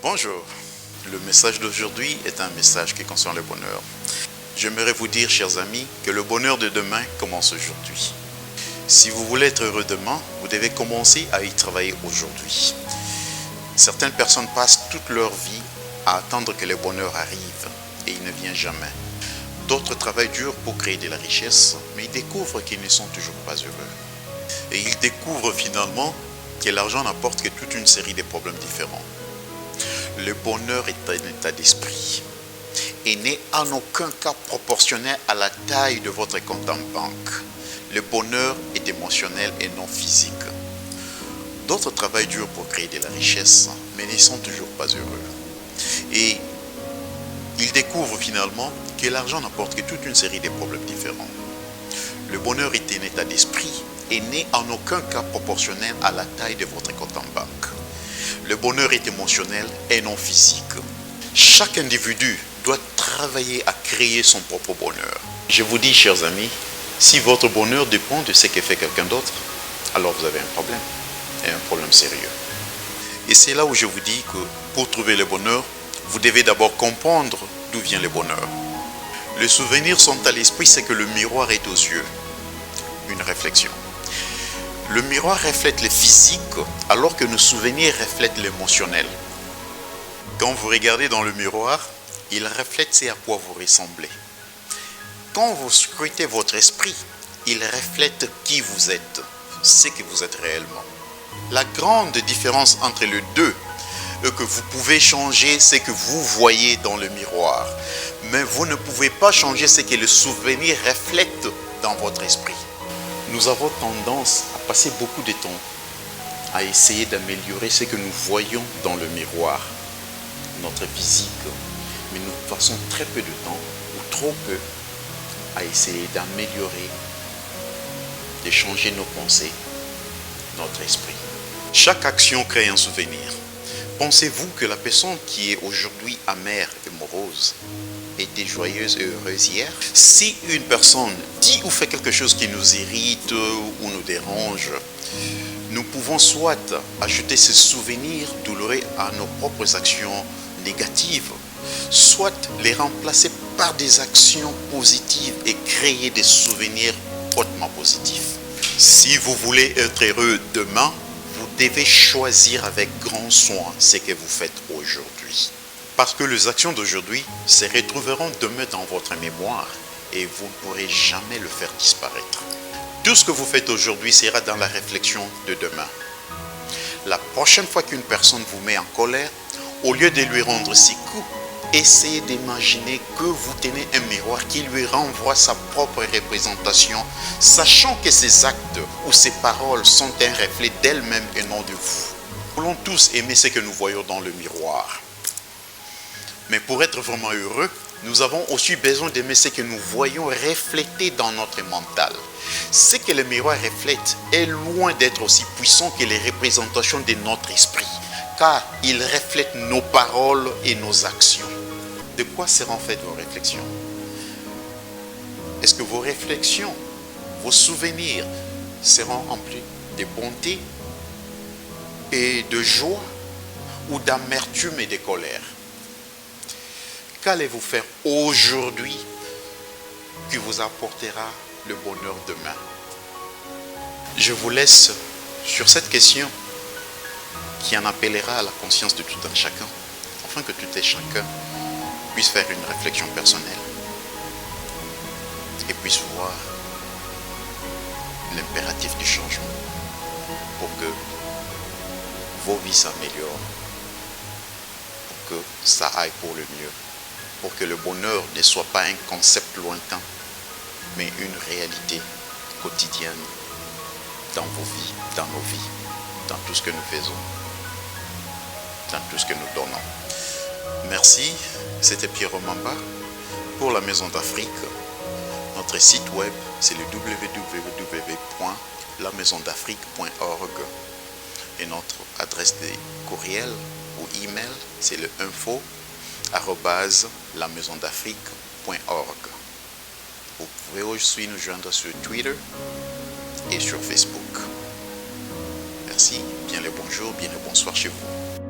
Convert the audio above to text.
Bonjour, le message d'aujourd'hui est un message qui concerne le bonheur. J'aimerais vous dire, chers amis, que le bonheur de demain commence aujourd'hui. Si vous voulez être heureux demain, vous devez commencer à y travailler aujourd'hui. Certaines personnes passent toute leur vie à attendre que le bonheur arrive et il ne vient jamais. D'autres travaillent dur pour créer de la richesse, mais ils découvrent qu'ils ne sont toujours pas heureux. Et ils découvrent finalement que l'argent n'apporte que toute une série de problèmes différents. Le bonheur est un état d'esprit et n'est en aucun cas proportionnel à la taille de votre compte en banque. Le bonheur est émotionnel et non physique. D'autres travaillent dur pour créer de la richesse, mais ne sont toujours pas heureux. Et ils découvrent finalement que l'argent n'apporte que toute une série de problèmes différents. Le bonheur est un état d'esprit et n'est en aucun cas proportionnel à la taille de votre compte en banque. Le bonheur est émotionnel et non physique. Chaque individu doit travailler à créer son propre bonheur. Je vous dis, chers amis, si votre bonheur dépend de ce que fait quelqu'un d'autre, alors vous avez un problème, et un problème sérieux. Et c'est là où je vous dis que pour trouver le bonheur, vous devez d'abord comprendre d'où vient le bonheur. Les souvenirs sont à l'esprit, c'est que le miroir est aux yeux. Une réflexion. Le miroir reflète le physique, alors que nos souvenirs reflètent l'émotionnel. Quand vous regardez dans le miroir, il reflète ce à quoi vous ressemblez. Quand vous scrutez votre esprit, il reflète qui vous êtes, ce que vous êtes réellement. La grande différence entre les deux est que vous pouvez changer ce que vous voyez dans le miroir, mais vous ne pouvez pas changer ce que le souvenir reflète dans votre esprit. Nous avons tendance à passer beaucoup de temps à essayer d'améliorer ce que nous voyons dans le miroir, notre physique, mais nous passons très peu de temps, ou trop peu, à essayer d'améliorer, de changer nos pensées, notre esprit. Chaque action crée un souvenir. Pensez-vous que la personne qui est aujourd'hui amère et morose était joyeuse et heureuse hier? Si une personne dit ou fait quelque chose qui nous irrite ou nous dérange, nous pouvons soit ajouter ce souvenir douloureux à nos propres actions négatives, soit les remplacer par des actions positives et créer des souvenirs hautement positifs. Si vous voulez être heureux demain, vous devez choisir avec grand soin ce que vous faites aujourd'hui. Parce que les actions d'aujourd'hui se retrouveront demain dans votre mémoire et vous ne pourrez jamais le faire disparaître. Tout ce que vous faites aujourd'hui sera dans la réflexion de demain. La prochaine fois qu'une personne vous met en colère, au lieu de lui rendre 6 coups, essayez d'imaginer que vous tenez un miroir qui lui renvoie sa propre représentation, sachant que ses actes ou ses paroles sont un reflet d'elle-même et non de vous. Nous voulons tous aimer ce que nous voyons dans le miroir. Mais pour être vraiment heureux, nous avons aussi besoin d'aimer ce que nous voyons refléter dans notre mental. Ce que le miroir reflète est loin d'être aussi puissant que les représentations de notre esprit, car il reflète nos paroles et nos actions. De quoi seront faites vos réflexions? Est-ce que vos réflexions, vos souvenirs seront emplis de bonté et de joie ou d'amertume et de colère? Qu'allez-vous faire aujourd'hui qui vous apportera le bonheur demain? Je vous laisse sur cette question qui en appellera à la conscience de tout un chacun, afin que tout un chacun puisse faire une réflexion personnelle et puisse voir l'impératif du changement pour que vos vies s'améliorent, pour que ça aille pour le mieux, pour que le bonheur ne soit pas un concept lointain, mais une réalité quotidienne dans vos vies, dans nos vies, dans tout ce que nous faisons, dans tout ce que nous donnons. Merci, c'était Pierre Mamba pour la Maison d'Afrique. Notre site web, c'est le www.lamaisondafrique.org et notre adresse de courriel ou email, c'est le info@lamaisondafrique.org. Vous pouvez aussi nous joindre sur Twitter et sur Facebook. Merci, bien le bonjour, bien le bonsoir chez vous.